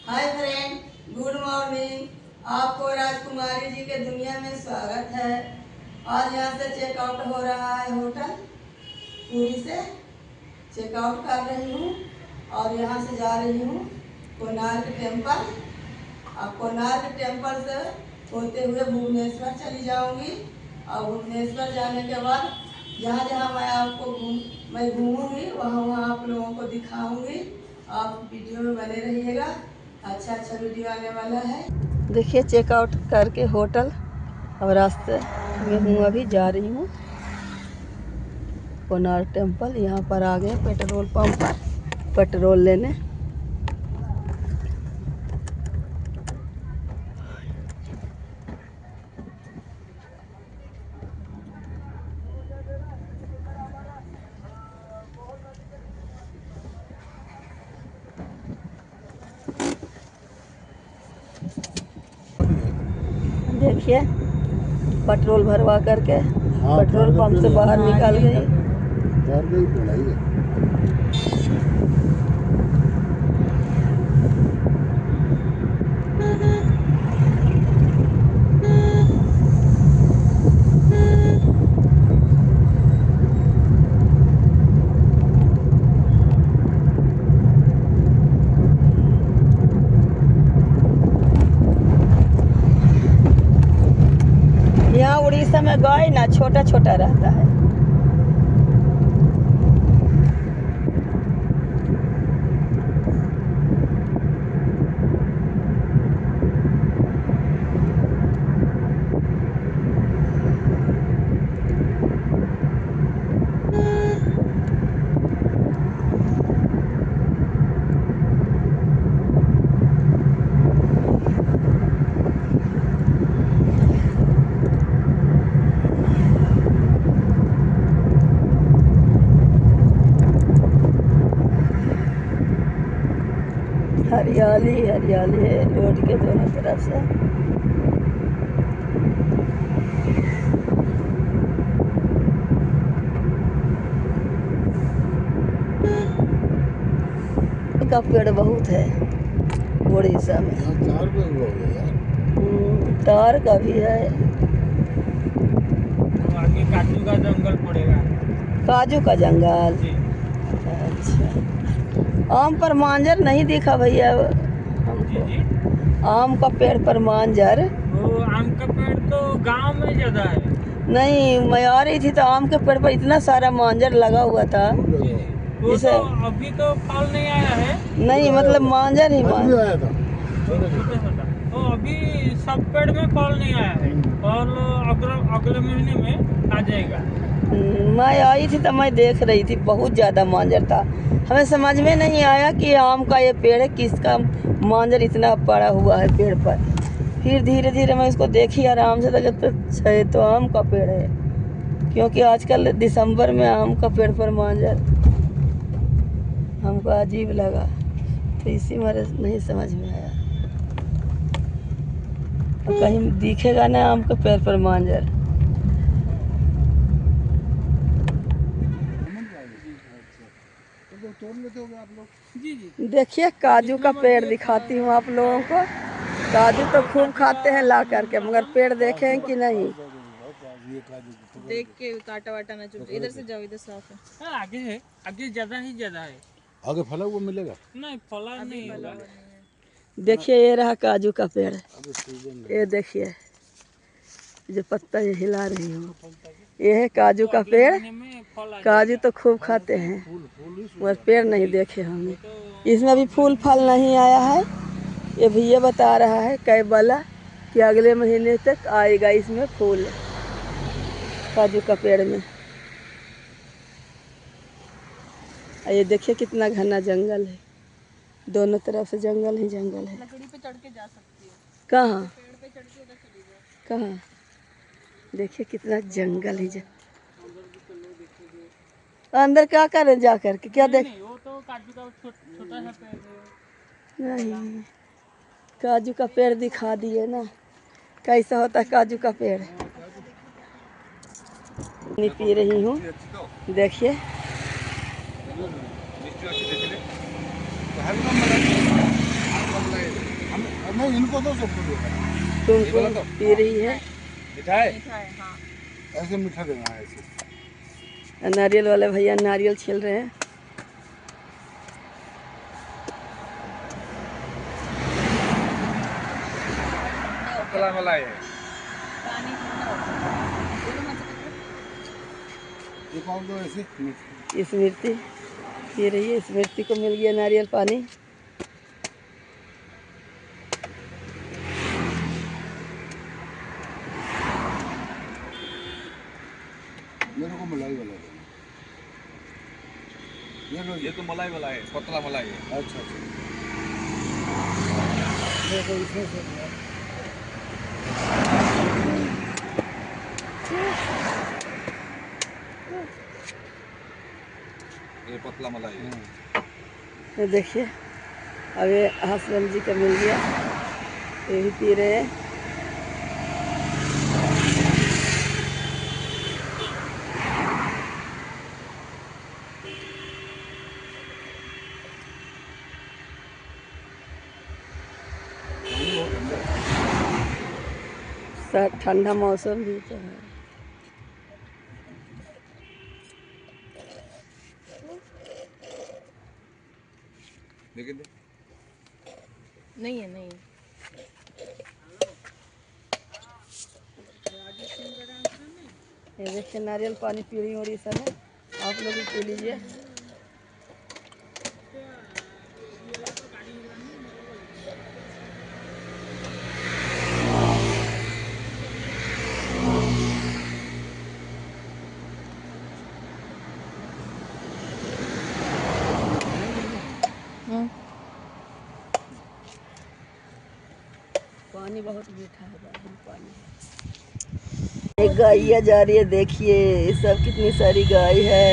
Hi friend, good morning. आपको राजकुमारी जी के दुनिया में स्वागत है। आज यहाँ से चेकआउट हो रहा है होटल पूरी से। चेकआउट कर रही हूँ और यहाँ से जा रही हूँ कोणार्क टेम्पल। अब कोणार्क टेम्पल से होते हुए भुवनेश्वर चली जाऊँगी और भुवनेश्वर जाने के बाद जहाँ जहाँ मैं घूमूंगी वहाँ आप लोगों को दिखाऊंगी। आप वीडियो में बने रहिएगा, अच्छा वीडियो आने वाला है। देखिए चेकआउट करके होटल अब रास्ते में हूँ, अभी जा रही हूँ कोणार्क टेम्पल। यहाँ पर आ गए पेट्रोल पंप पर पेट्रोल लेने। देखिए पेट्रोल भरवा करके पेट्रोल पंप से बाहर निकाल गई। यहाँ उड़ीसा में गाय ना छोटा छोटा रहता है। हरियाली हरियाली है रोड के दोनों तरफ से। का पेड़ बहुत है उड़ीसा में। तार का भी है। आगे काजू का जंगल पड़ेगा। काजू का जंगल। अच्छा, आम पर मांजर नहीं दिखा भैया हमको। आम का पेड़ पर मांजर। वो आम का पेड़ तो गांव में ज्यादा है। नहीं, मैं आ रही थी तो आम के पेड़ पर इतना सारा मांजर लगा हुआ था। वो तो अभी तो फल नहीं आया है। नहीं मतलब मांजर ही मांजर आया था। तो अभी सब पेड़ में फल नहीं आया है और अगले महीने में आ जाएगा। मैं आई थी तो मैं देख रही थी बहुत ज़्यादा मांजर था। हमें समझ में नहीं आया कि आम का ये पेड़ है, किसका मांजर इतना पड़ा हुआ है पेड़ पर। फिर धीरे धीरे मैं इसको देखी आराम से, तो आम का पेड़ है, क्योंकि आजकल दिसंबर में आम का पेड़ पर मांजर हमको अजीब लगा, तो इसी मेरे नहीं समझ में आया। और कहीं दिखेगा ना आम के पेड़ पर मांजर। देखिए काजू का पेड़ दिखाती हूँ आप लोगों को। काजू तो खूब खाते हैं ला करके, मगर पेड़ देखे हैं कि नहीं। देख के काटा वाटा ना चुप, इधर से जाओ, इधर साफ है। आगे है, आगे ज्यादा है। आगे फला हुआ मिलेगा? नहीं फला नहीं होगा। देखिए ये रहा काजू का पेड़। ये देखिए जो पत्ता ये हिला रही हूँ, ये है काजू का पेड़। काजू तो खूब खाते हैं, मगर पेड़ नहीं देखे हमने। इसमें भी फूल फल नहीं आया है। ये भैया बता रहा है कैबला कि अगले महीने तक आएगा इसमें फूल काजू का पेड़ में। ये देखिए कितना घना जंगल है, दोनों तरफ से जंगल ही जंगल है। लकड़ी पे चढ़ के जा सकती है। कहाँ पेड़ पे चढ़ के उधर चली जाओ। कहाँ? देखिए कितना जंगल ही अंदर क्या करें जा करके, क्या देख? वो तो काजू का छोटा सा पेड़ है। नहीं, काजू का पेड़ दिखा दिए ना कैसा होता है काजू का पेड़। पानी पी रही हूँ, देखिए नहीं इनको तो सबको दो। तुमको पी रही है मीठा है, मीठा है हाँ। ऐसे मीठा देना है ऐसे। नारियल वाले भैया नारियल छील रहे हैं। पतला मलाई है। पानी ठंडा हो गया। ये कौन दो ऐसे मीठे। स्मृति पी रही है, स्मृति को मिल गया नारियल पानी। मेरे को मलाई वाला दो। ये तो मलाई वाला है, पतला मलाई है। अच्छा अच्छा। देखो इसमें से ये पतला मलाई है। ये देखिए अब ये हसबैंड जी का मिल गया, ये भी पी रहे हैं। ठंडा मौसम भी तो है। लेकिन नहीं है नहीं है। ये देखिए नारियल पानी पी रही हूँ उड़ीसा में, आप लोग भी पी लीजिए। पानी बहुत मीठा है, पानी। एक गाय जा रही है, देखिए सब कितनी सारी गाय है,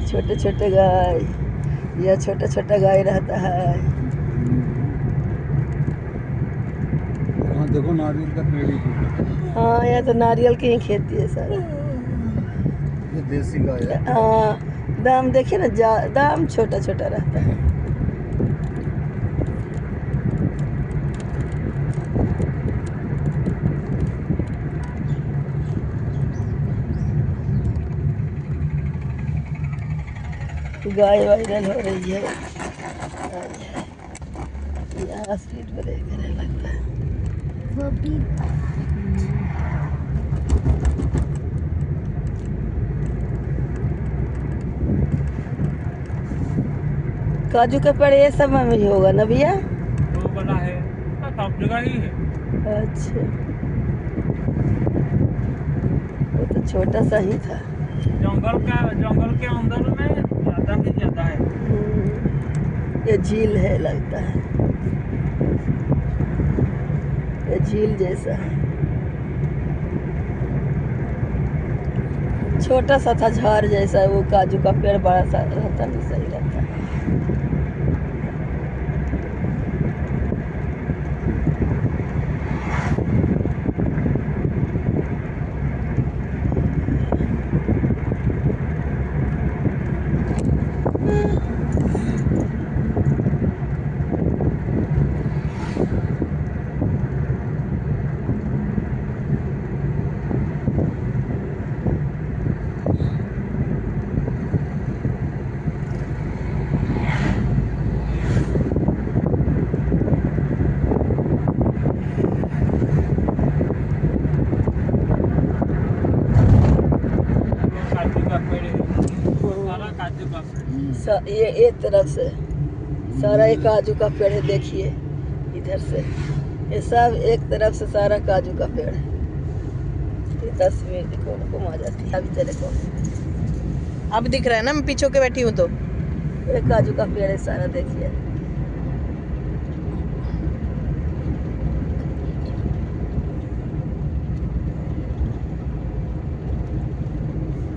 छोटे छोटे गाय। यह छोटा छोटा गाय रहता है। हाँ देखो नारियल का पेड़ ही। हाँ यहाँ तो नारियल की ही खेती है सारा। ये देसी गाय है। हाँ दाम देखिए ना, दाम छोटा छोटा रहता है। गाय वायरल हो रही है, यहाँ स्पीड ब्रेक करने लगता है। काजू का पेड़ ये समय में ही होगा ना भैया? वो बड़ा है, सब जगह ही है। अच्छा वो तो छोटा सा ही था। जंगल के अंदर में ज्यादा ही ज्यादा है। ये झील है लगता है, ये झील जैसा है। छोटा सा था झाड़ जैसा, वो काजू का पेड़ बड़ा सा रहता नहीं, सही रहता है। ये एक तरफ से सारा ये काजू का पेड़ है, देखिए इधर से ये सब एक तरफ से सारा काजू का पेड़ है। ये तस्वीर देखो उनको आ जाती है अभी तेरे को। अब दिख रहा है ना, मैं पीछे के बैठी हूँ तो। ये काजू का पेड़ है सारा, देखिए।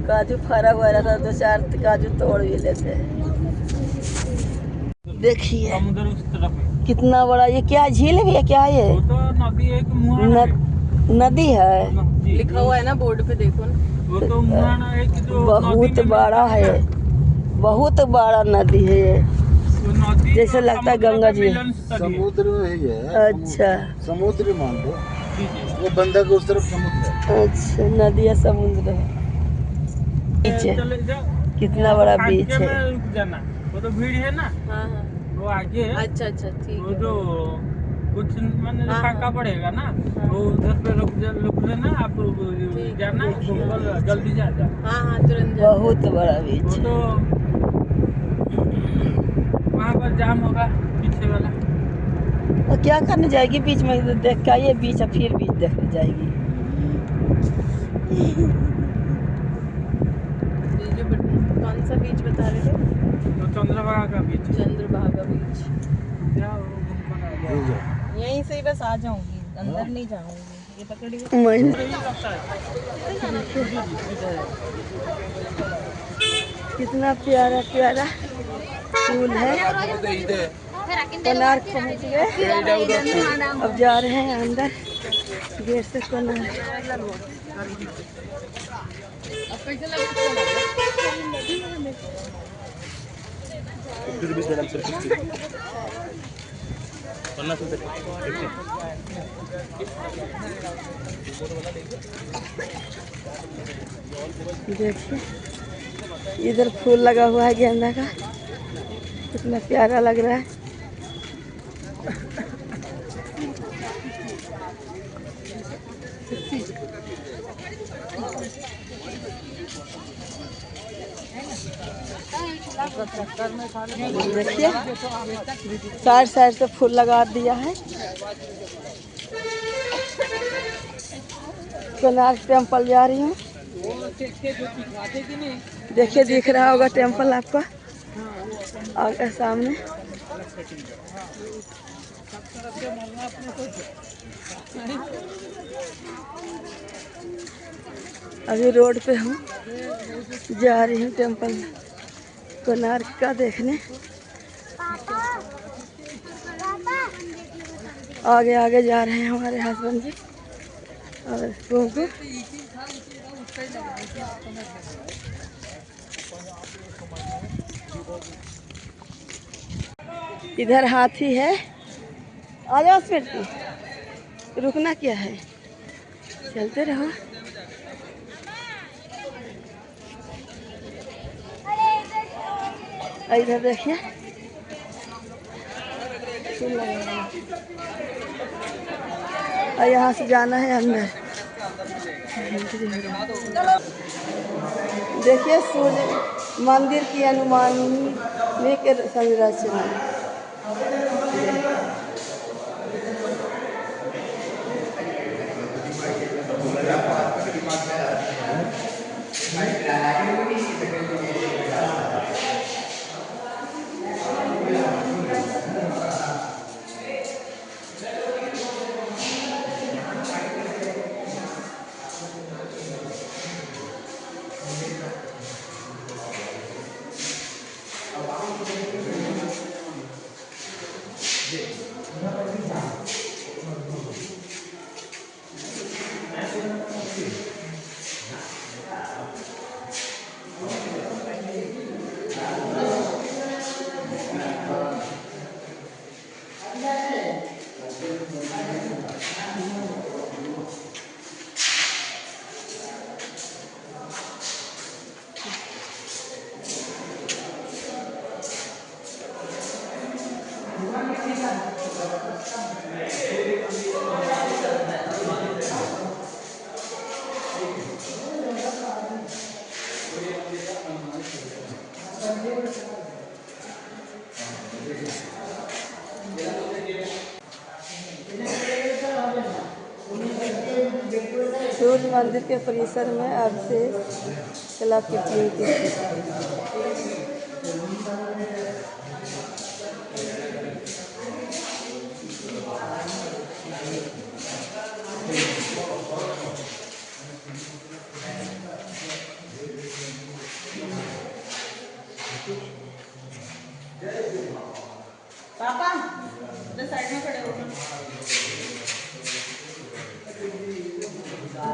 काजू फरा हुआ रहता, दो चार काजू तोड़ भी लेते हैं। देखिए समुद्र उस तरफ है। कितना बड़ा, ये क्या झील है भैया, क्या है ये? वो तो नदी है कि मुहाना है? नदी है, जी। लिखा हुआ है ना बोर्ड पे, देखो ना। वो तो मुहाना है कि जो बहुत नदी में बड़ा है, बहुत बड़ा नदी है ये। वो नदी जैसे और लगता है समुद्र गंगा का जी। मिलन स्थल है। समुद्र में ही है। अच्छा समुद्र ही मान लो, जी जी। वो बंदर के उस तरफ समुद्र है। अच्छा, नदी या समुद्र है। बीच है। चले जाओ, कितना बड़ा आगे बीच है। में रुक जाना, वो तो भीड़ है ना, हाँ हाँ। वो आगे है। अच्छा अच्छा ठीक वो है। जो कुछ मैंने जो हाँ, फाका हाँ। पड़ेगा ना, हाँ। वो उधर पे रुक लेना आप, ठीक, जाना देखिए। घूमकर जल्दी जा जाना। हाँ हाँ तुरंत जाते बहुत बड़ा वो बीच तो है। वहाँ पर जाम होगा पीछे वाला। और क्या करने जाएगी बीच में, देख के आइए बीच है, फिर बीच देखने जाएगी। ये जो कौन सा बीच बता रहे थे? तो चंद्रभागा का बीच है। चंद्रभागा बीच। जाओ घूमकर आ जाओ। ये जाओ। यहीं से ही बस आ जाऊंगी, अंदर नहीं जाऊंगी। ये पकड़िए। मैंने यही लगता है। कितना प्यारा प्यारा फूल है। कोणार्क पहुंच गए, अब जा रहे हैं अंदर गेट से कोणार्क। देखिए इधर फूल लगा हुआ है गेंदा का, कितना प्यारा लग रहा है। देखिए साइड साइड से फूल लगा दिया है। कोणार्क टेम्पल जा रही हूँ। देखिए दिख रहा होगा टेम्पल आपको आगे सामने। अभी रोड पे हूँ, जा रही हूँ टेम्पल कोणार्क का देखने। आगे आगे जा रहे हैं हमारे हस्बैंड जी और गोगो। इधर हाथी है, आ जाओ स्मृति, रुकना क्या है, चलते रहो। इधर देखिए और यहाँ से जाना है अंदर। देखिए सूर्य मंदिर की अनुमानिक संरचना। सूर्य मंदिर के परिसर में अवशेष कलाकृतियों की स्थिति। पापा उधर साइड में खड़े हो।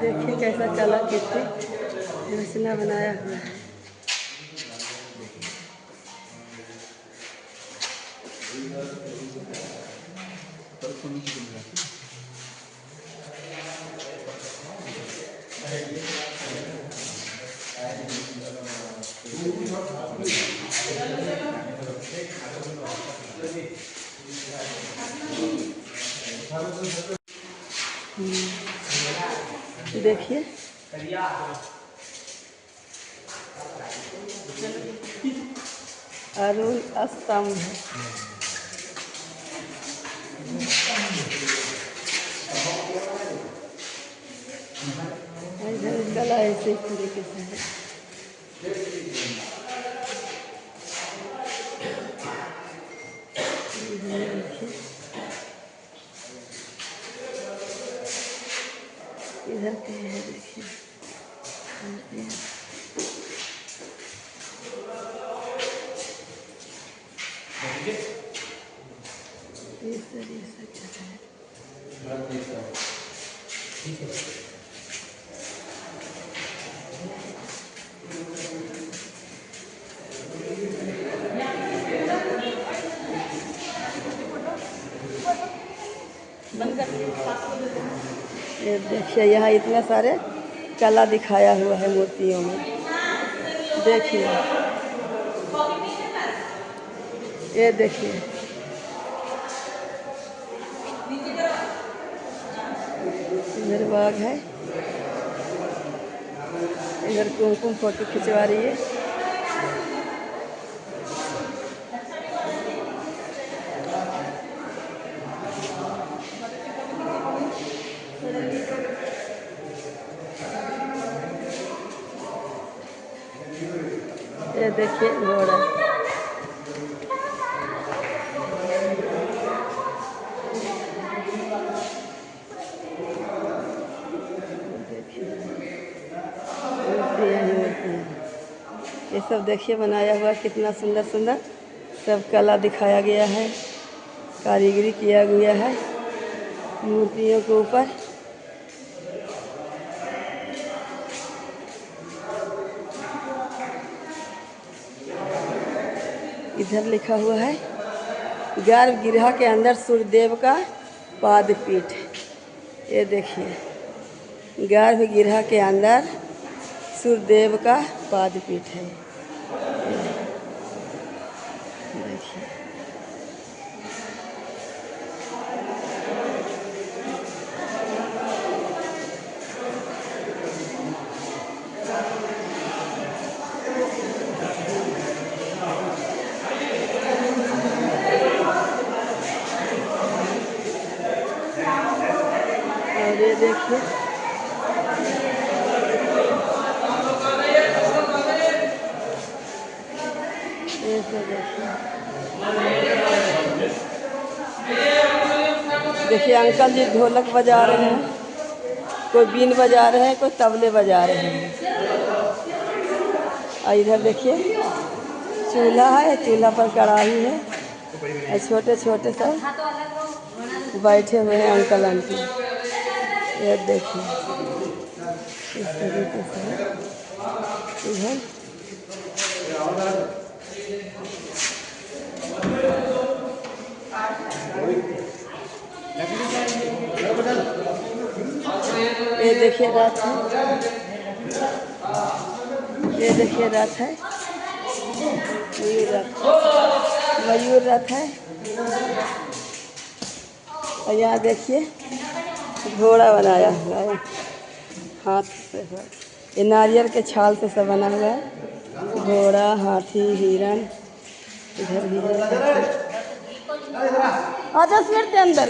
देखिए कैसा कलाकृति रचना बनाया हुआ है। देखिए अरुण स्तंभ इधर कला ऐसे तरीके से है। इधर पे है देखिए इस तरीके से क्या है। ये देखिए यहाँ इतने सारे कला दिखाया हुआ है मूर्तियों में। देखिए ये देखिए इधर बाघ है, इधर कुमकुम फोटो खिंचवा रही है। ये देखिए घोड़ा ये सब देखिए बनाया हुआ कितना सुंदर सुंदर सब कला दिखाया गया है, कारीगरी किया गया है मूर्तियों के ऊपर। इधर लिखा हुआ है गर्भगृह के अंदर सूर्यदेव का पादपीठ। ये देखिए गर्भगृह के अंदर सूर्यदेव का पादपीठ है। देखिए और ये देखिए देखिए अंकल जी ढोलक बजा रहे हैं, कोई बीन बजा रहे हैं, कोई तबले बजा रहे हैं। और इधर देखिए चूल्हा है, चूल्हा पर कढ़ाई है और छोटे छोटे सब बैठे हुए हैं अंकल आंटी। ये देखिए इस तरीके से इधर ये देखिए रथ है, ये देखिए रथ है, मयूर रथ है। और यहाँ देखिए घोड़ा बनाया हुआ है हाथ से, ये नारियल के छाल से सब बना हुआ है। घोड़ा, हाथी, हिरन इधर भी है। आ 10 मिनट के अंदर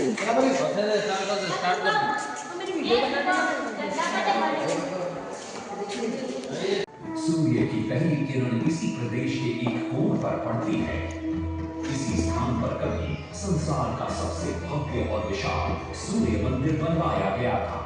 सूर्य की पहली किरण इसी प्रदेश के एक कोण पर पड़ती है। इसी स्थान पर कभी संसार का सबसे भव्य और विशाल सूर्य मंदिर बनवाया गया था।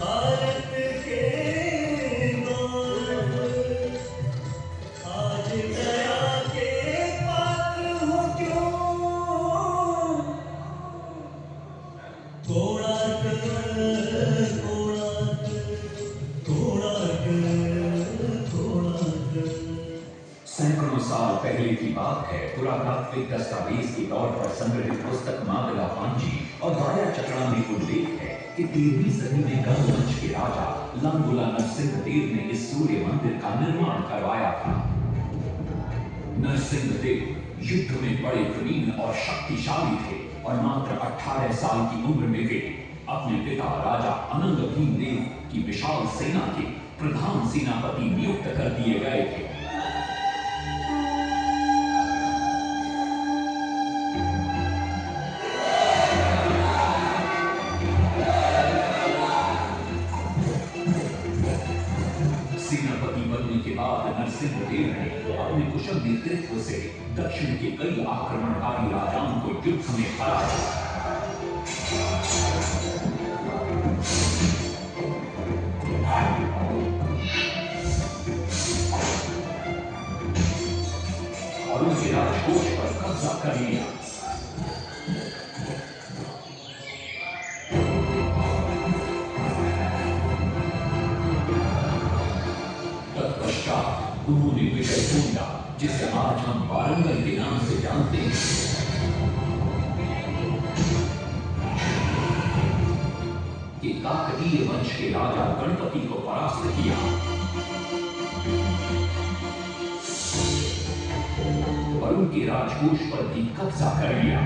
भारत के गौरव, आज दया के पात्र हो क्यों, कोणार्क कोणार्क कोणार्क कोणार्क। सैकड़ों साल पहले की बात है। पुरातात्विक दस्तावेज के तौर पर संग्रहित पुस्तक मागला पांजी और वाया चक्रा में उल्लेख है कि 13वीं सदी में गंग वंश के राजा लंगुला नरसिंह देव ने इस सूर्य मंदिर का निर्माण करवाया था। नरसिंह देव युद्ध में बड़े प्रवीण और शक्तिशाली थे और मात्र 18 साल की उम्र में वे अपने पिता राजा अनंग भीम देव की विशाल सेना के प्रधान सेनापति नियुक्त कर दिए गए थे। सेनापति बनने के बाद नरसिंह देव ने अपने कुशल नेतृत्व से दक्षिण के कई आक्रमणकारी राजाओं को युद्ध में हराया। और उनके राजकोष पर कब्जा कर लिया। तत्पश्चात उन्होंने विजय ढूंढा जिसे आज हम वारंगल के नाम से जानते हैं। कि काकतीय वंश के राजा गणपति को परास्त किया और उनके राजकोष पर भी कब्जा कर लिया।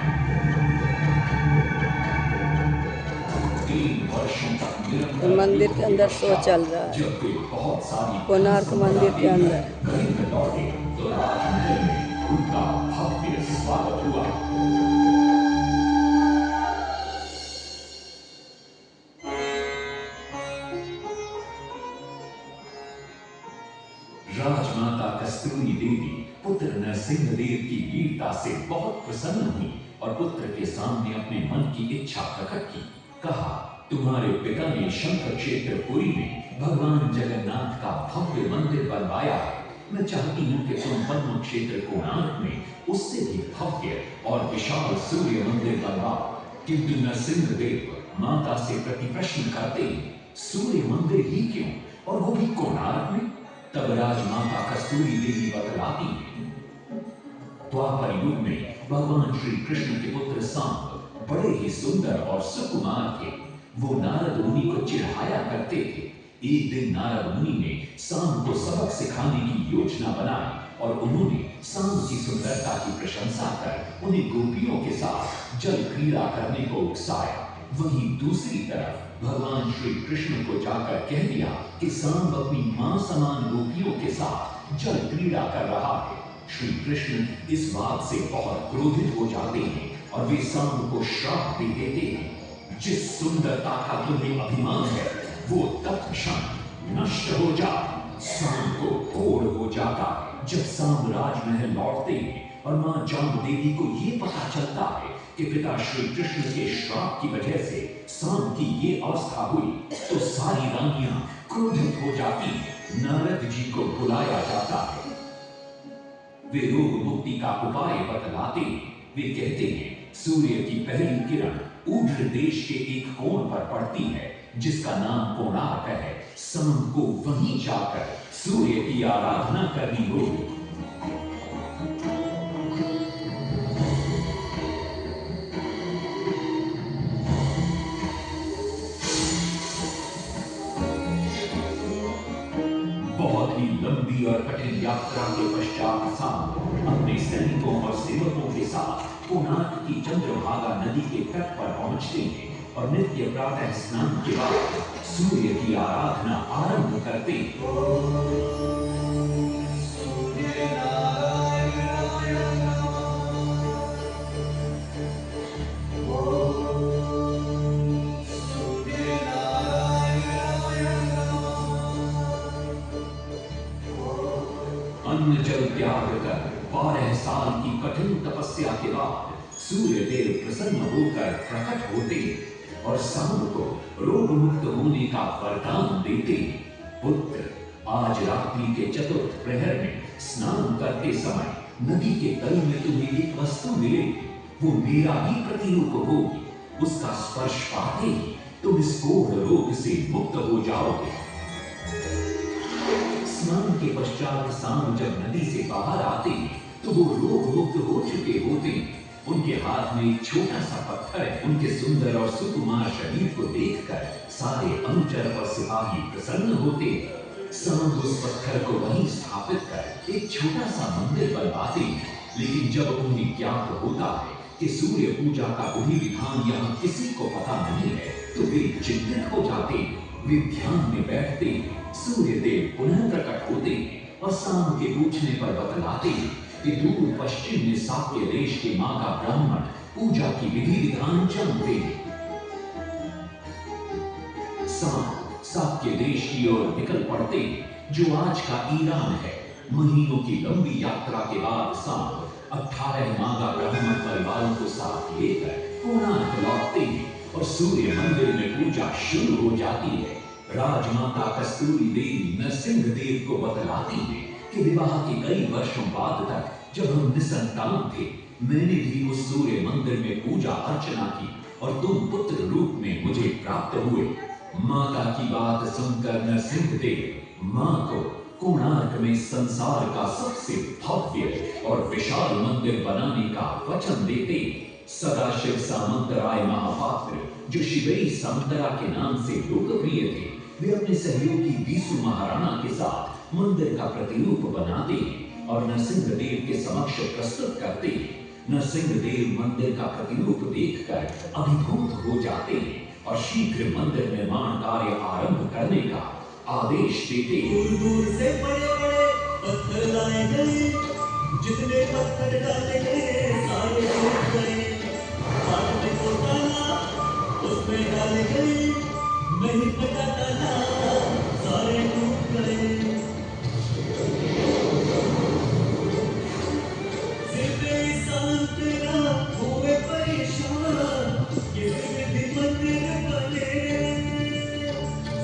3 वर्षों तक निरंतर मंदिर के अंदर शो चल रहा है। जब वे बहुत सारी कोणार्क मंदिर के अंदर कहीं लौटे तो राजमहल में उनका भव्य स्वागत हुआ। राजमाता कस्तूरी देवी पुत्र नरसिंह देव की वीरता से बहुत प्रसन्न हुई और पुत्र के सामने अपने मन की इच्छा प्रकट की। कहा, तुम्हारे पिता ने शंकर क्षेत्र पुरी में भगवान जगन्नाथ का भव्य मंदिर बनवाया है। मैं चाहती हूँ कि तुम पद्म क्षेत्र कोणार्क में उससे भी भव्य और विशाल सूर्य मंदिर बनवाओ। किंतु नरसिंह देव माता से प्रति प्रश्न करते हैं, सूर्य मंदिर ही क्यों, और वो भी कोणार्क में? तब राजमाता कस्तूरी देवी बतलाती है, द्वापर युग में भगवान श्री कृष्ण के पुत्र सांब बड़े ही सुंदर और सुकुमार थे। वो नारद मुनि को चिढ़ाया करते थे। एक दिन नारद मुनि ने सांब को सबक सिखाने की योजना बनाई और उन्होंने सांब की सुंदरता की प्रशंसा कर उन्हें गोपियों के साथ जल क्रीड़ा करने को उकसाया। वहीं दूसरी तरफ भगवान श्री कृष्ण को जाकर कह दिया कि सांब अपनी मां समान गोपियों के साथ जल क्रीड़ा कर रहा है। श्री कृष्ण इस बात से बहुत क्रोधित हो जाते हैं और वे सांब को श्राप दे देते हैं, जिस सुंदरता का तुम्हें अभिमान है वो तत्क्षण नष्ट हो जा। सांब को घोर हो जाता है। जब सांब राजमहल लौटते हैं और मां जांब देवी को ये पता चलता है कि पिता श्री कृष्ण के श्राप की वजह से सांब की ये अवस्था हुई, तो सारी रानियां क्रोधित हो जाती हैं। नारद जी को बुलाया जाता है। वे रोग मुक्ति का उपाय बतलाते हैं। वे कहते हैं, सूर्य की पहली किरण ऊर्ध्व देश के एक कोण पर पड़ती है जिसका नाम कोणार्क है। सांब को वहीं जाकर सूर्य की आराधना करनी होगी। बहुत ही लंबी और कठिन यात्रा के पश्चात सांब अपने सैनिकों और सेवकों के साथ कोणार्क की चंद्रभागा नदी के तट पर पहुंचते हैं और नित्य प्रातः स्नान के बाद सूर्य की आराधना आरंभ करते हैं। अन्न जल त्याग कर 12 साल की कठिन तपस्या के बाद सूर्य देव प्रसन्न होकर प्रकट होते और शाम को रोग मुक्त होने का वरदान देते। पुत्र, आज रात्रि के चतुर्थ प्रहर में स्नान करते समय नदी के तल में तुम्हें एक वस्तु मिलेगी, वो मेरा ही प्रतिरूप होगी। उसका स्पर्श पाते ही तुम इस कोढ़ रोग से मुक्त हो जाओगे। स्नान के पश्चात शाम जब नदी से बाहर आते तो वो रोग मुक्त हो चुके होते। उनके हाथ में एक छोटा सा पत्थर, उनके सुंदर और सुकुमार शरीर को देखकर सारे अनुचर और सिपाही प्रसन्न होते। सांब उस पत्थर को वहीं स्थापित कर एक छोटा सा मंदिर बनवाते। लेकिन जब उन्हें ज्ञात होता है कि सूर्य पूजा का विधि विधान यहाँ किसी को पता नहीं है तो वे चिंतित हो जाते। वे ध्यान में बैठते। सूर्य देव पुनः प्रकट होते और शाम के पूछने पर बतलाते कि दूर पश्चिम में साक्य देश के माँ का ब्राह्मण पूजा की विधि विधान जानते हैं। साक्य देश की ओर निकल पड़ते, जो आज का ईरान है। महीनों की लंबी यात्रा के बाद सांब 18 नागा ब्राह्मण परिवारों को साथ लेकर कोणार्क लौटते हैं और सूर्य मंदिर में पूजा शुरू हो जाती है। राजमाता कस्तूरी देवी नरसिंह देव को बतलाती है कि विवाह के कई वर्षों बाद तक जब हम निसंतान थे, मैंने भी उस सूर्य मंदिर में पूजा अर्चना की और तुम पुत्र रूप में मुझे प्राप्त हुए। माता की बात सुनकर नरसिंह देव मां को कोणार्क में संसार का सबसे भव्य और विशाल मंदिर बनाने का वचन देते। सदाशिव सामंतराय महापात्र, जो शिवई सामंतरा के नाम से लोकप्रिय थे, वे अपने सहयोगी बीसू महाराणा के साथ मंदिर का प्रतिरूप बनाते और नरसिंह देव के समक्ष प्रस्तुत करते। नरसिंह देव मंदिर का प्रतिरूप देखकर अभिभूत हो जाते और शीघ्र मंदिर निर्माण कार्य आरंभ करने का आदेश देते। दूर दूर से बड़े बड़े पत्थर लाए गए, जितने पत्थर डाले गए सारे टूट गए। हाथ में को डाला उसमें डाले गए, नहीं पता डाला सारे टूट गए। सिर्फ शांत ना हुए परेशान, किसी विधि मंदिर बने।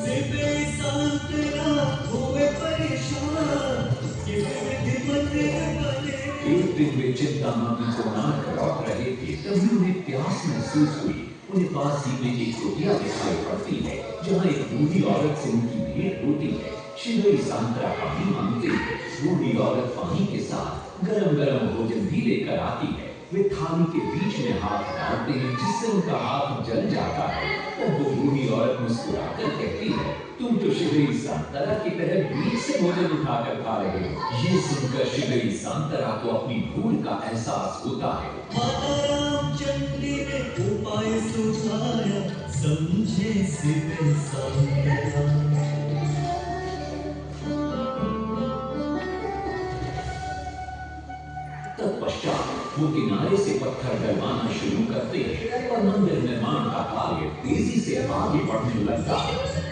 सिर्फ शांत ना हुए परेशान, किसी विधि मंदिर बने। एक दिन वे चिंतामग्न कोणार्क लौट रहे थे, तभी उन्हें प्यास महसूस हुई। उन्हें पास ही में एक कुटिया दिखाई पड़ती है, जहाँ एक बूढ़ी औरत से उनकी भेंट होती है। शिवई सांतरा पानी मांगते हैं। बूढ़ी औरत पानी के साथ गरम गरम भोजन भी लेकर आती है। वे थाली के बीच में हाथ डालते हैं, जिससे उनका हाथ जल जाता है। तब वो बूढ़ी औरत मुस्कुराकर कहती है, तुम तो शिवई सांतरा की तरह बीच से भोजन उठाकर खा रहे हो। ये सुनकर शिवई सांतरा को अपनी भूल का एहसास होता है। माता रामचंद्री ने उपाय सुझाया, समझे सिर्फ सांतरा। तत्पश्चात वो किनारे से पत्थर डलवाना शुरू करते हैं और मंदिर निर्माण का कार्य तेजी से आगे बढ़ने लगता है।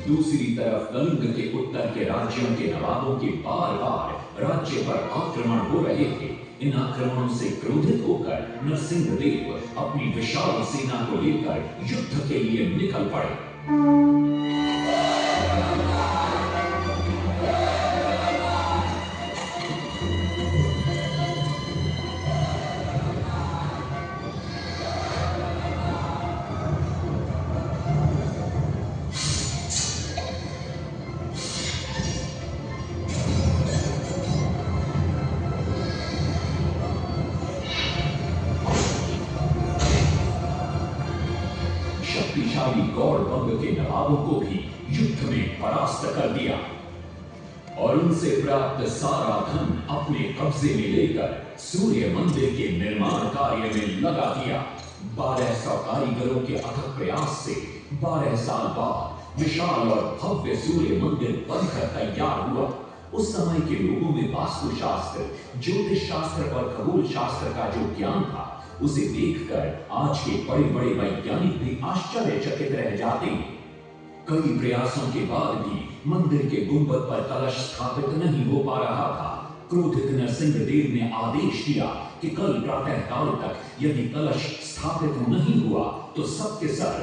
दूसरी तरफ कलिंग के उत्तर के राज्यों के नवाबों के बार बार राज्य पर आक्रमण हो रहे थे। इन आक्रमणों से क्रोधित होकर नरसिंह देव अपनी विशाल सेना को लेकर युद्ध के लिए निकल पड़े। शक्तिशाली गौड़ वंग के नवाबों को भी युद्ध में परास्त कर दिया और उनसे प्राप्त सारा धन अपने कब्जे में लेकर सूर्य मंदिर के निर्माण कार्य में लगा दिया। 1200 कारीगरों के अथक प्रयास से 12 साल बाद विशाल और भव्य सूर्य मंदिर बनकर तैयार हुआ। उस समय के लोगों में वास्तु शास्त्र, ज्योतिष शास्त्र और खगोल शास्त्र का जो ज्ञान था, उसे देखकर आज के बड़े बड़े वैज्ञानिक भी आश्चर्यचकित रह जाते हैं। कई प्रयासों के बाद भी मंदिर के गुंबद पर कलश स्थापित नहीं हो पा रहा था। क्रोधित नरसिंह देव ने आदेश दिया कि कल प्रातः काल तक यदि कलश स्थापित नहीं हुआ तो सबके सर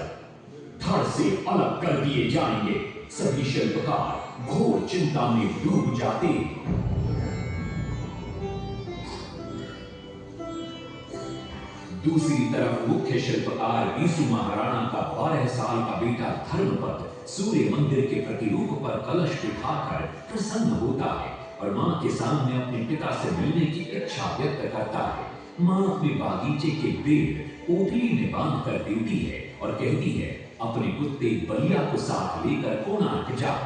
धड़ से अलग कर दिए जाएंगे। सभी शिल्पकार घोर चिंता में डूब जाते। दूसरी तरफ मुख्य शिल्पकार बीसू महाराणा का 12 साल का बेटा धर्मपद सूर्य मंदिर के प्रतिरूप पर कलश बिठाकर प्रसन्न होता है और मां के सामने अपने पिता से मिलने की इच्छा व्यक्त करता है। मां अपने बागीचे के पेड़ ओटली में बांध कर देती है और कहती है, अपने कुत्ते बलिया को साथ लेकर कोणार्क जाओ।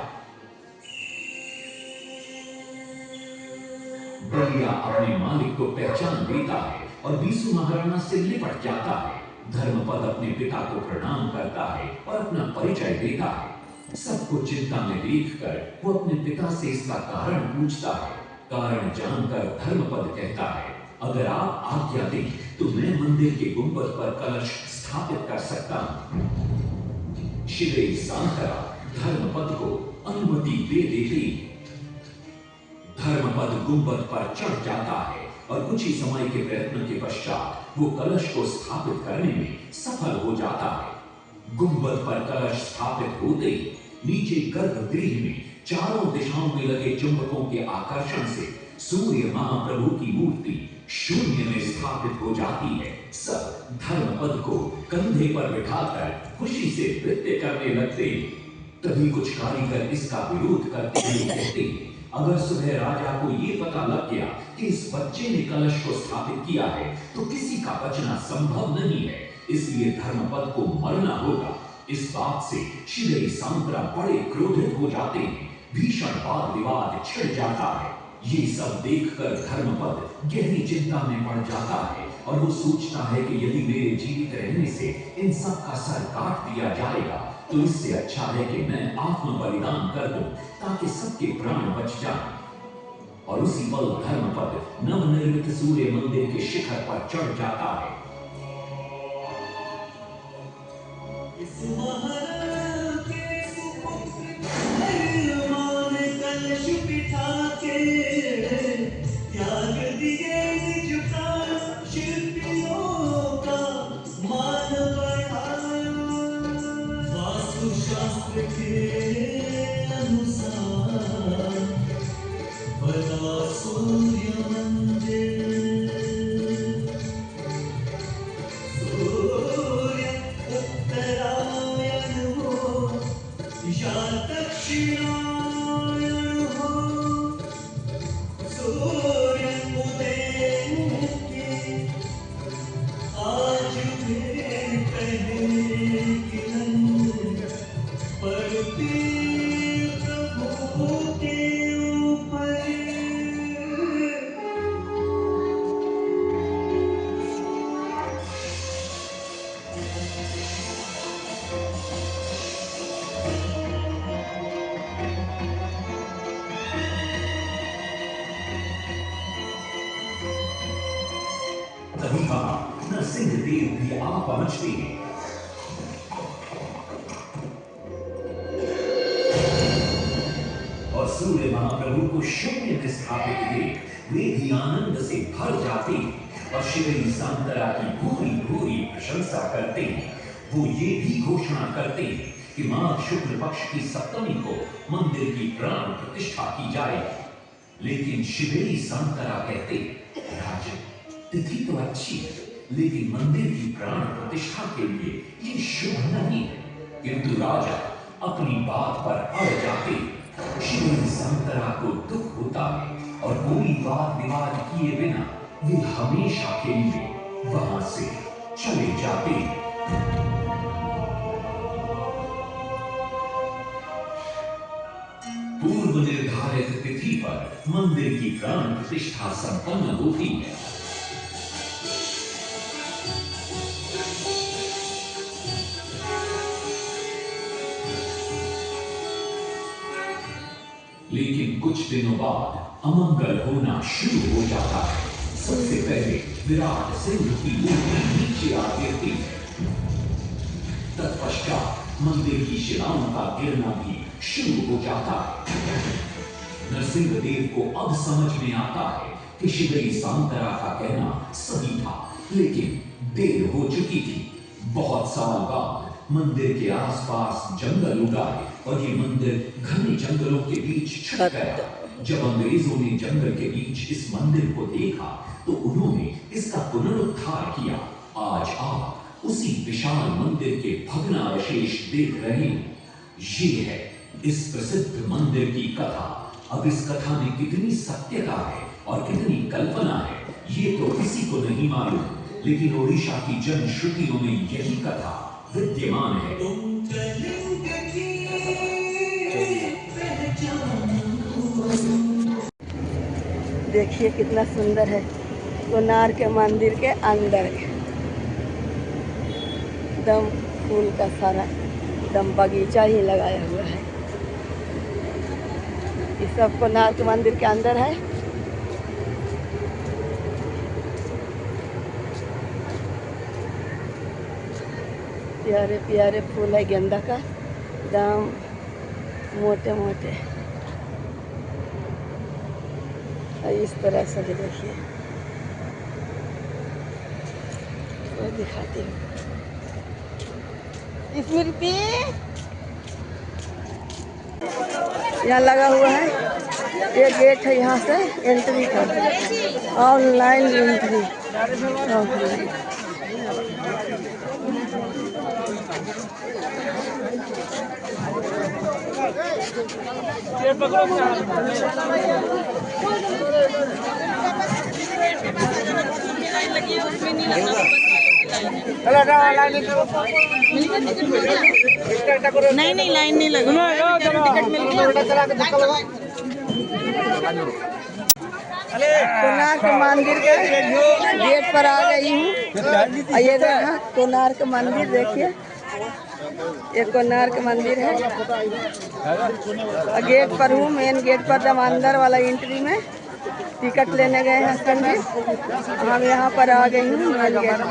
बलिया अपने मालिक को पहचान लेता है और बीसू महाराणा से लिपट जाता है। धर्मपद अपने पिता को प्रणाम करता है और अपना परिचय देता है। सबको चिंता में देखकर वो अपने पिता से इसका कारण पूछता है। कारण जानकर धर्मपद कहता है, अगर आप आज्ञा दें तो मैं मंदिर के गुंबद पर कलश स्थापित कर सकता हूं। शिवई सांतरा धर्मपद को अनुमति दे देती। धर्मपद गुंबद पर चढ़ जाता है और कुछ ही समय के प्रयत्न के पश्चात वो कलश को स्थापित करने में सफल हो जाता है। गुंबद पर कलश स्थापित होते ही नीचे गर्भगृह में चारों दिशाओं में लगे चुंबकों के आकर्षण से सूर्य महाप्रभु की मूर्ति शून्य में स्थापित हो जाती है। सब धर्मपद को कंधे पर बिठाकर खुशी से नृत्य करने लगते। तभी कुछ कारीगर इसका विरोध करते हुए कहते हैं, अगर सुबह राजा को ये पता लग गया कि इस बच्चे ने कलश को स्थापित किया है तो किसी का बचना संभव नहीं है, इसलिए धर्मपद को मरना होगा। इस बात से शिवई सांतरा बड़े क्रोधित हो जाते हैं। भीषण वाद विवाद छिड़ जाता है। ये सब देखकर धर्मपद गहरी चिंता में पड़ जाता है और वो सोचता है कि यदि मेरे जीवित रहने से इन सब का सर काट दिया जाएगा तो इससे अच्छा है कि मैं आत्म बलिदान कर दूं ताकि सबके प्राण बच जाएं। और उसी पल धर्मपद नवनिर्मित सूर्य मंदिर के शिखर पर चढ़ जाता है। इस महाराणा के सुपुत्र धर्ममान कलश बिठा के त्याग दिए निज प्राण, शिल्पियों का मान बढ़ाया। वास्तु शास्त्र के अनुसार बना सूर्य मंदिर। सूर्य उत्तरायण हो या दक्षिणायन हो, सूर्य उदय के आज मेरे पहले किरण पड़ती प्रभु के ऊपर। तभी वहां नरसिंह देव भी आ पहुंचते हैं। और सूर्य महाप्रभु को शून्य में स्थापित देख वे भी आनंद से भर जाते हैं और शिवई सांतरा की भूरी भूरी प्रशंसा करते हैं। वो ये भी घोषणा करते हैं कि माघ शुक्ल पक्ष की सप्तमी को मंदिर की प्राण प्रतिष्ठा की जाएगी। लेकिन शिवई सांतरा कहते, राजन तिथि तो अच्छी है, लेकिन मंदिर की प्राण प्रतिष्ठा के लिए ये शुभ नहीं है। किंतु राजा अपनी बात पर अड़ जाते। शिवई सांतरा को दुख होता है और कोई वाद विवाद किए बिना वे हमेशा के लिए वहां से चले जाते। पूर्व निर्धारित तिथि पर मंदिर की प्राण प्रतिष्ठा संपन्न होती है। लेकिन लेकिन कुछ दिनों बाद अमंगल होना शुरू हो जाता है। सबसे पहले विराट सिंह की मूर्ति नीचे आ गिरती है। तत्पश्चात मंदिर की शिलाओं का गिरना भी शुरू हो जाता है। नरसिंहदेव को अब समझ में आता है कि शिवरी सांतरा का कहना सही था, लेकिन देर हो चुकी थी। बहुत साल बाद मंदिर के आसपास जंगल उगाए और ये मंदिर घने जंगलों के बीच छुप गया। जब अंग्रेजों ने जंगल के बीच इस मंदिर को देखा तो उन्होंने इसका पुनरुद्धार किया। आज आप उसी विशाल मंदिर के भग्नावशेष देख रहे हैं। ये है इस प्रसिद्ध मंदिर की कथा। अब इस कथा में कितनी सत्यता है और कितनी कल्पना है, ये तो किसी को नहीं मालूम, लेकिन ओडिशा की जनश्रुतियों में यही कथा विद्यमान है। देखिए कितना सुंदर है कोणार्क के मंदिर के अंदर दम फूल का सारा दम बगीचा ही लगाया हुआ है। ये सब कोणार्क मंदिर के अंदर है। प्यारे प्यारे फूल है गेंदा का, एकदम मोटे मोटे। इस तरह से देखिए, तो दिखाती हूँ। स्मृति यहाँ लगा हुआ है, ये गेट है, यहाँ से एंट्री कर, ऑनलाइन एंट्री। नहीं नहीं लाइन नहीं लगा, टिकट मिल गया। कोणार्क मंदिर के गेट पर आ गई हूँ। ये देखा कोणार्क मंदिर, देखिए ये कोणार्क मंदिर है। गेट पर हूँ, मेन गेट पर। जब अंदर वाला एंट्री में टिकट लेने गए हैं संजय, हम यहाँ पर आ गई हूँ मेन गेट,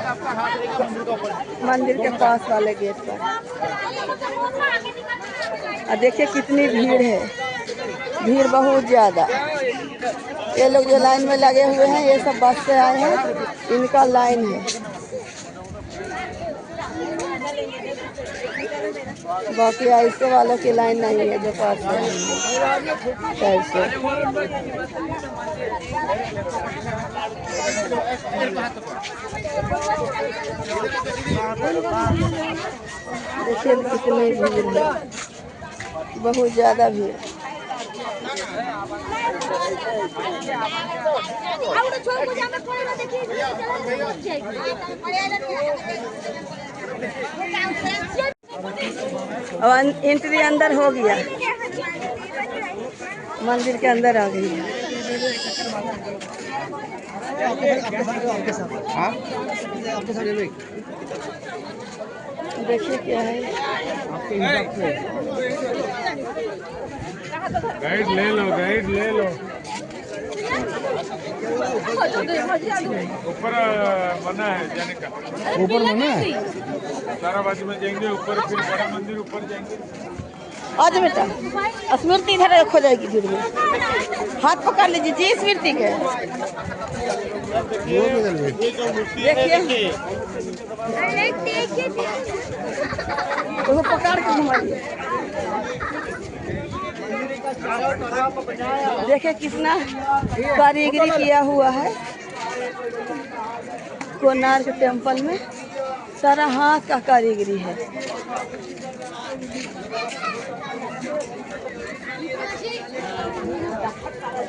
मंदिर के पास वाले गेट पर। और देखिए कितनी भीड़ है, भीड़ बहुत ज़्यादा। ये लोग जो लाइन में लगे हुए हैं, ये सब बस से आए हैं, इनका लाइन है। बाकी ऐसे वालों की लाइन नहीं है जो पास है। देखिए कितनी भीड़ है, बहुत ज़्यादा भीड़। अब एंट्री अंदर हो गया, मंदिर के अंदर आ गई है। देखिए क्या है, गाइड ले लो, गाइड ले लो। ऊपर बना है जाने का, ऊपर बना है, सारा बाजू में जाएंगे ऊपर, फिर बड़ा मंदिर ऊपर जाएंगे। आज बेटा स्मृति इधर खो जाएगी भीड़ में, हाथ पकड़ लीजिए जी स्मृति के। देखिए उसको पकड़ के घुमाइए। देखिए कितना कारीगरी किया हुआ है कोणार्क टेम्पल में, सारा हाथ का कारीगरी है।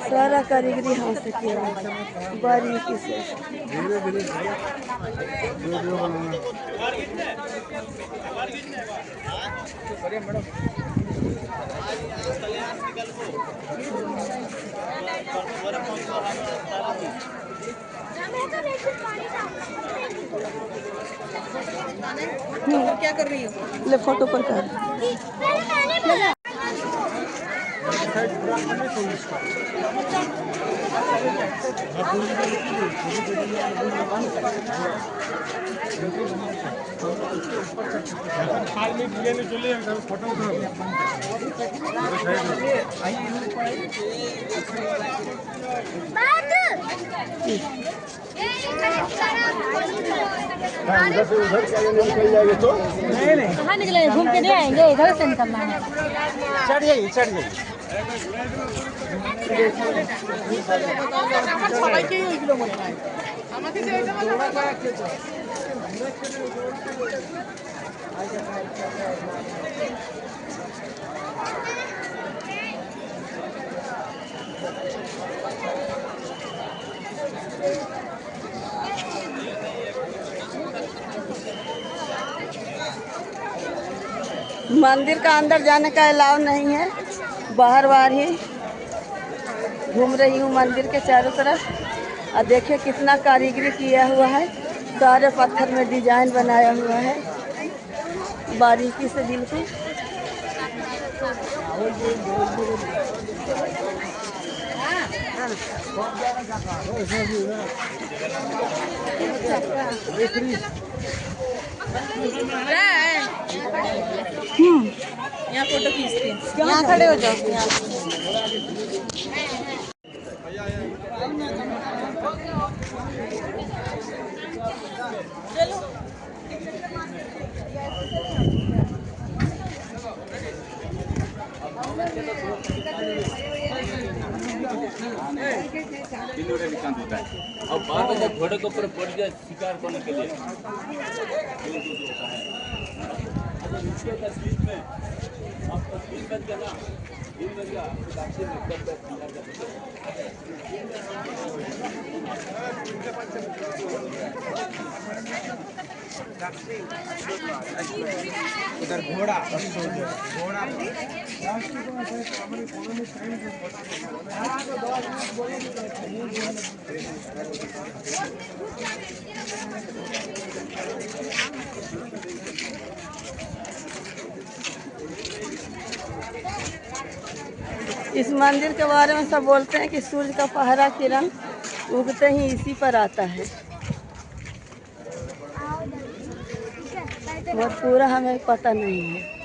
सारा कारीगरी हाथ से किया हुआ है, बारीकी से। क्या कर रही हो? ले फोटो पर कर। साइड पूरा करने तो इसका खाल में लेने चले फोटो उधर निकल जाएंगे तो नहीं कहाँ निकले घूम के नहीं आएंगे इधर से निकलना है चढ़ जाइए मंदिर का अंदर जाने का अलाउ नहीं है, बाहर बाहर ही घूम रही हूँ मंदिर के चारों तरफ। और देखिए कितना कारीगरी किया हुआ है, सारे पत्थर में डिजाइन बनाया हुआ है बारीकी से बिल्कुल। यहाँ फोटो खींचते हैं, यहाँ खड़े हो जाओ। और बाद में जब घोड़े के ऊपर पड़ गया शिकार करने के लिए तस्वीर में आप तस्वीर बन गया ना दिन बन गया उधर घोड़ा इस मंदिर के बारे में सब बोलते हैं कि सूर्य का पहला किरण उगते ही इसी पर आता है, और पूरा हमें पता नहीं है।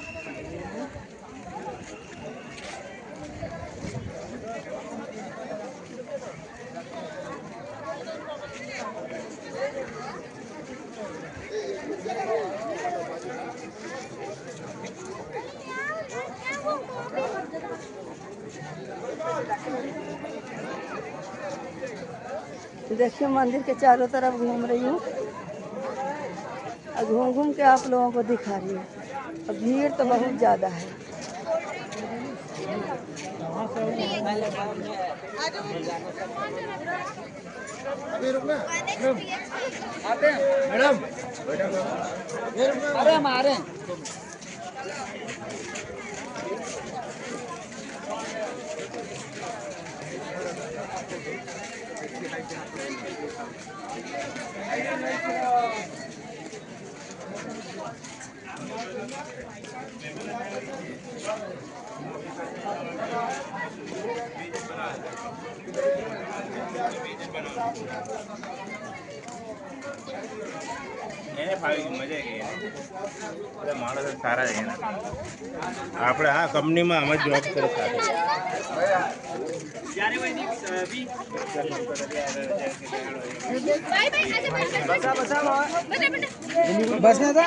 देखिए मंदिर के चारों तरफ घूम रही हूँ और घूम घूम के आप लोगों को दिखा रही हूँ। और भीड़ तो बहुत ज़्यादा है। मैडम अरे हमारे માણસ સારા છે આપણે આ કંપનીમાં અમે જોબ કરે बस में था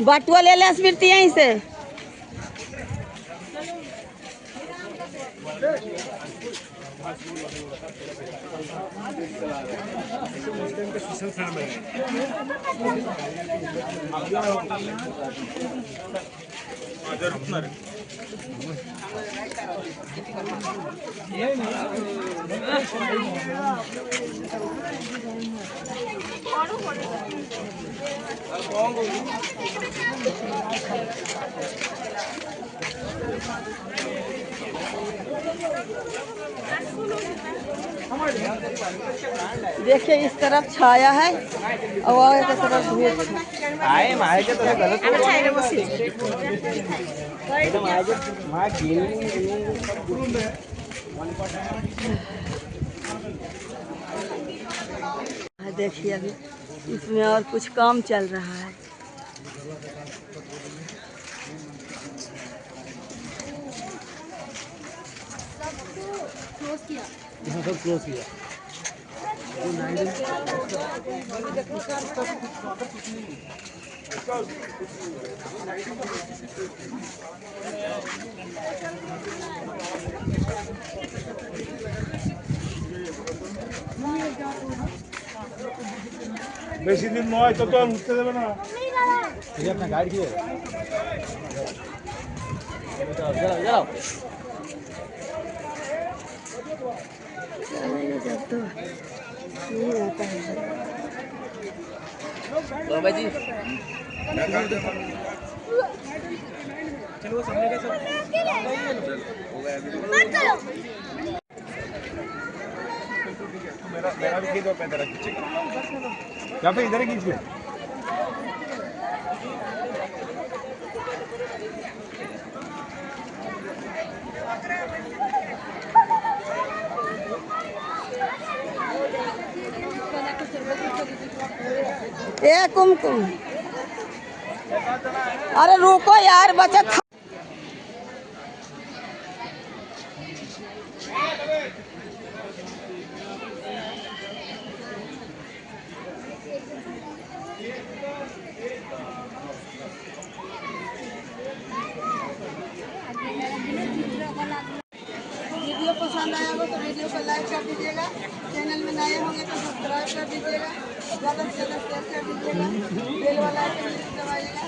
बटुआ ले लें स्मृति यहीं से। देखिए इस तरफ छाया है और एक तरफ धूप है। देखिए अभी इसमें और कुछ काम चल रहा है। यहाँ सब क्लोज किया। বেশি দিন নয় তো তো আর উঠতে দেবে না। ये अपना गाड़ी की है। जाओ जाओ चलेगा जब तो नहीं रहता है। बाबा जी चलो सामने का सब मेरा भी खींच और मैं तेरा खींचेगा। या फिर इधर ही खींच ले। ए कुमकुम, अरे रुको यार बचत। वीडियो पसंद आया हो तो वीडियो को लाइक कर दीजिएगा। चैनल में नए होंगे तो सब्सक्राइब कर दीजिएगा। ज़्यादा से ज़्यादा शेयर कर दीजिएगा। बेल वाला आइकन दबाइएगा।